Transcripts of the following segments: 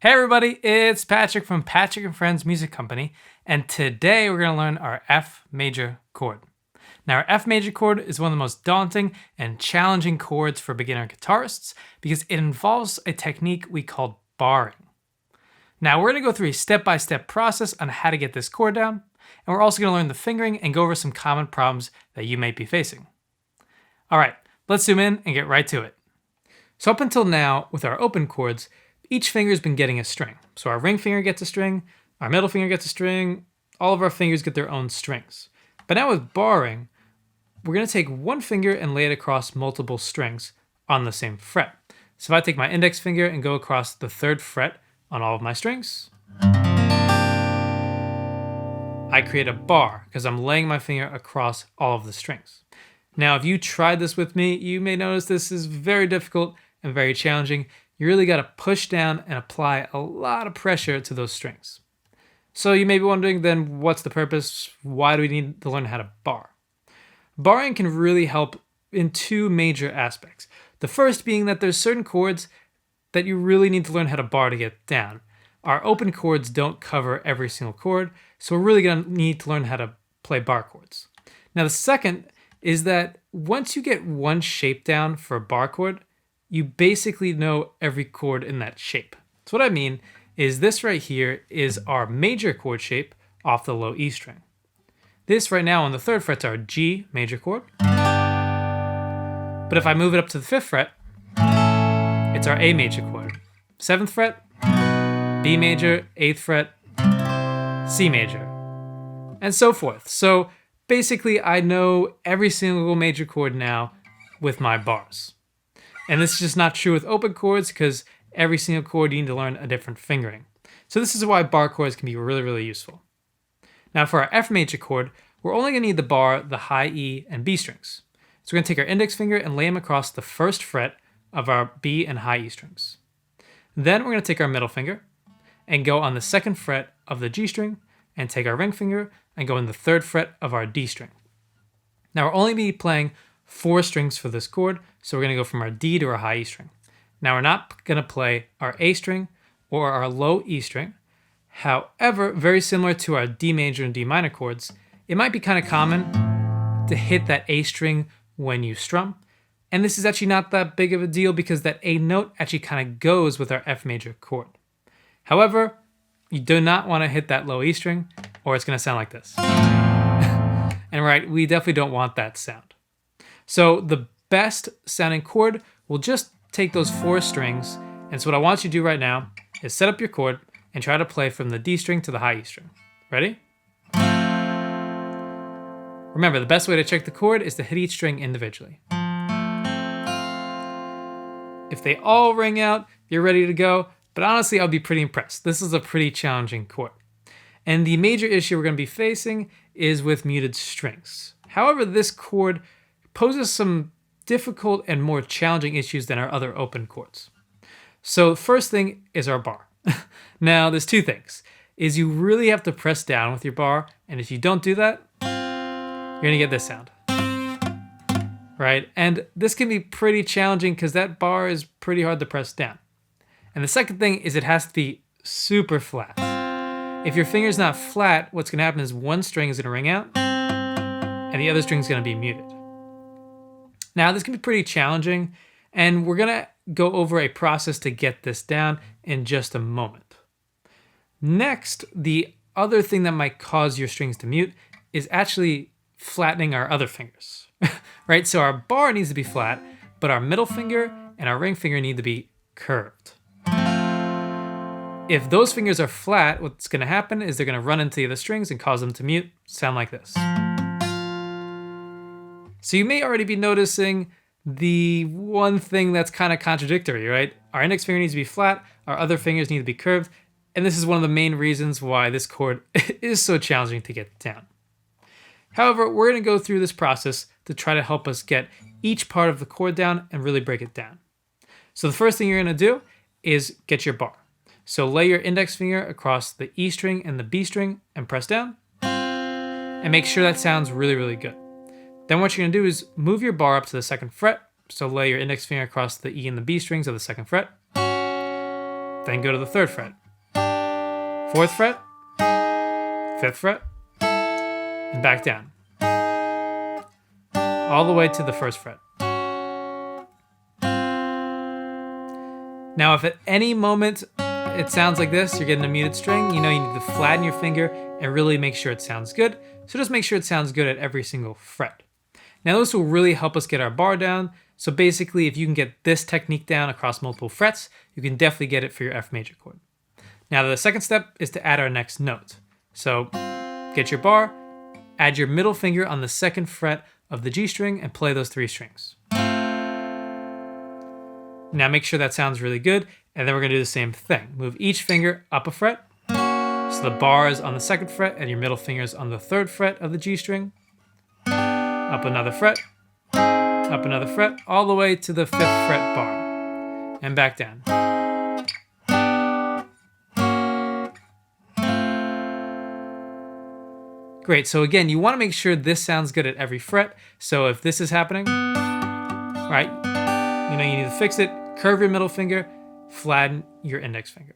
Hey everybody, it's Patrick from Patrick and Friends Music Company, and today we're going to learn our F major chord. Now our F major chord is one of the most daunting and challenging chords for beginner guitarists because it involves a technique we call barring. Now we're going to go through a step-by-step process on how to get this chord down, and we're also going to learn the fingering and go over some common problems that you may be facing. Alright, let's zoom in and get right to it. So up until now, with our open chords, each finger has been getting a string. So our ring finger gets a string, our middle finger gets a string, all of our fingers get their own strings. But now with barring, we're going to take one finger and lay it across multiple strings on the same fret. So if I take my index finger and go across the 3rd fret on all of my strings, I create a bar because I'm laying my finger across all of the strings. Now, if you tried this with me, you may notice this is very difficult and very challenging. You really got to push down and apply a lot of pressure to those strings. So you may be wondering, then what's the purpose? Why do we need to learn how to bar? Barring can really help in two major aspects. The first being that there's certain chords that you really need to learn how to bar to get down. Our open chords don't cover every single chord, so we're really going to need to learn how to play bar chords. Now the second is that once you get one shape down for a bar chord, you basically know every chord in that shape. So what I mean is this right here is our major chord shape off the low E string. This right now on the 3rd fret's our G major chord. But if I move it up to the 5th fret, it's our A major chord. 7th fret, B major, 8th fret, C major, and so forth. So basically I know every single major chord now with my bars. And this is just not true with open chords because every single chord you need to learn a different fingering. So this is why bar chords can be really, really useful. Now for our F major chord, we're only going to need the bar, the high E, and B strings. So we're going to take our index finger and lay them across the 1st fret of our B and high E strings. Then we're going to take our middle finger and go on the 2nd fret of the G string and take our ring finger and go in the 3rd fret of our D string. Now we're only going to be playing 4 strings for this chord, so we're going to go from our D to our high E string. Now we're not going to play our A string or our low E string. However, very similar to our D major and D minor chords, it might be kind of common to hit that A string when you strum. And this is actually not that big of a deal because that A note actually kind of goes with our F major chord. However, you do not want to hit that low E string or it's going to sound like this. And right, we definitely don't want that sound. So the best sounding chord will just take those 4 strings. And so what I want you to do right now is set up your chord and try to play from the D string to the high E string. Ready? Remember, the best way to check the chord is to hit each string individually. If they all ring out, you're ready to go. But honestly, I'll be pretty impressed. This is a pretty challenging chord. And the major issue we're going to be facing is with muted strings. However, this chord poses some difficult and more challenging issues than our other open chords. So first thing is our bar. Now there's 2 things. Is you really have to press down with your bar, and if you don't do that, you're gonna get this sound. Right? And this can be pretty challenging because that bar is pretty hard to press down. And the second thing is it has to be super flat. If your finger's not flat, what's gonna happen is one string is gonna ring out, and the other string's gonna be muted. Now, this can be pretty challenging, and we're going to go over a process to get this down in just a moment. Next, the other thing that might cause your strings to mute is actually flattening our other fingers, right? So our bar needs to be flat, but our middle finger and our ring finger need to be curved. If those fingers are flat, what's going to happen is they're going to run into the other strings and cause them to mute, sound like this. So you may already be noticing the one thing that's kind of contradictory, right? Our index finger needs to be flat, our other fingers need to be curved, and this is one of the main reasons why this chord is so challenging to get down. However, we're going to go through this process to try to help us get each part of the chord down and really break it down. So the first thing you're going to do is get your bar. So lay your index finger across the E string and the B string and press down, and make sure that sounds really, really good. Then what you're going to do is move your bar up to the 2nd fret. So lay your index finger across the E and the B strings of the 2nd fret. The then go to the 3rd fret, 4th fret, 5th fret, and back down, all the way to the 1st fret. Now, if at any moment it sounds like this, you're getting a muted string, you know you need to flatten your finger and really make sure it sounds good. So just make sure it sounds good at every single fret. Now this will really help us get our bar down. So basically, if you can get this technique down across multiple frets, you can definitely get it for your F major chord. Now the second step is to add our next note. So get your bar, add your middle finger on the 2nd fret of the G string and play those 3 strings. Now make sure that sounds really good, and then we're gonna do the same thing. Move each finger up a fret, so the bar is on the 2nd fret and your middle finger is on the 3rd fret of the G string. Up another fret, all the way to the 5th fret bar, and back down. Great, so again, you wanna make sure this sounds good at every fret. So if this is happening, right, you know you need to fix it, curve your middle finger, flatten your index finger.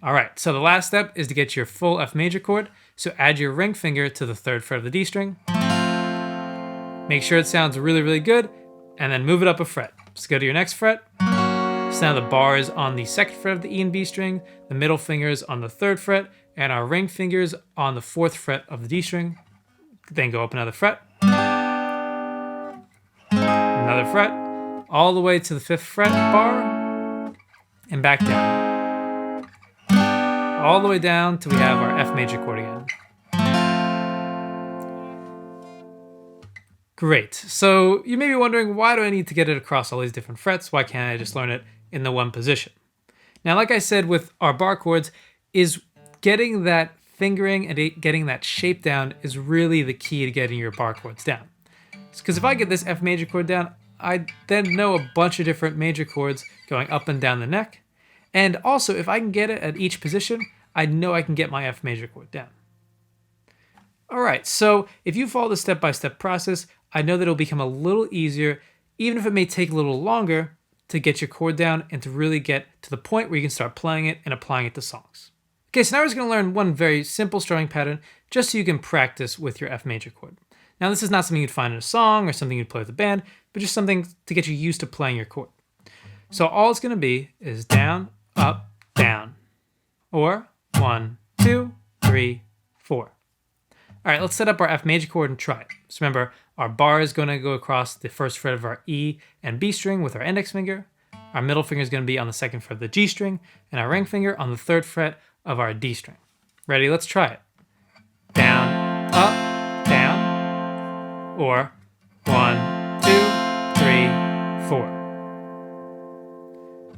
All right, so the last step is to get your full F major chord. So add your ring finger to the 3rd fret of the D string. Make sure it sounds really, really good, and then move it up a fret. So go to your next fret. So now the bar is on the 2nd fret of the E and B string, the middle finger is on the 3rd fret, and our ring fingers on the 4th fret of the D string. Then go up another fret, another fret, all the way to the 5th fret bar, and back down. All the way down till we have our F major chord again. Great, so you may be wondering, why do I need to get it across all these different frets? Why can't I just learn it in the one position? Now, like I said with our bar chords, is getting that fingering and getting that shape down is really the key to getting your bar chords down. Because if I get this F major chord down, I then know a bunch of different major chords going up and down the neck. And also, if I can get it at each position, I know I can get my F major chord down. All right, so if you follow the step-by-step process, I know that it'll become a little easier, even if it may take a little longer, to get your chord down and to really get to the point where you can start playing it and applying it to songs. Okay, so now we're just gonna learn one very simple strumming pattern just so you can practice with your F major chord. Now, this is not something you'd find in a song or something you'd play with a band, but just something to get you used to playing your chord. So all it's gonna be is down, up, down, or 1, 2, 3, 4. All right, let's set up our F major chord and try it. So remember, our bar is gonna go across the 1st fret of our E and B string with our index finger. Our middle finger is gonna be on the 2nd fret of the G string, and our ring finger on the 3rd fret of our D string. Ready? Let's try it. Down, up, down, or 1, 2, 3, 4.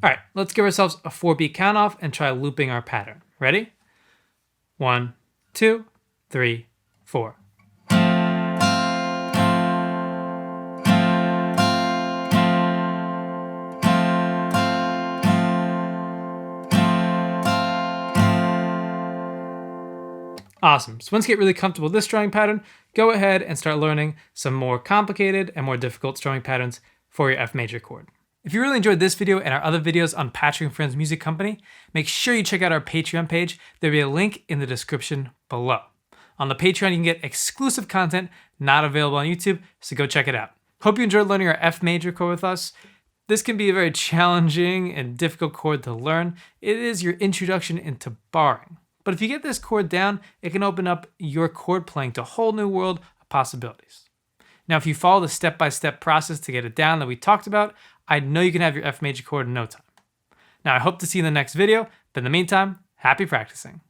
All right, let's give ourselves a 4-beat count off and try looping our pattern. Ready? 1, 2, 3, 4. Awesome. So once you get really comfortable with this strumming pattern, go ahead and start learning some more complicated and more difficult strumming patterns for your F major chord. If you really enjoyed this video and our other videos on Patrick & Friends Music Company, make sure you check out our Patreon page. There'll be a link in the description below. On the Patreon, you can get exclusive content not available on YouTube, so go check it out. Hope you enjoyed learning our F major chord with us. This can be a very challenging and difficult chord to learn. It is your introduction into barring. But if you get this chord down, it can open up your chord playing to a whole new world of possibilities. Now, if you follow the step-by-step process to get it down that we talked about, I know you can have your F major chord in no time. Now, I hope to see you in the next video, but in the meantime, happy practicing.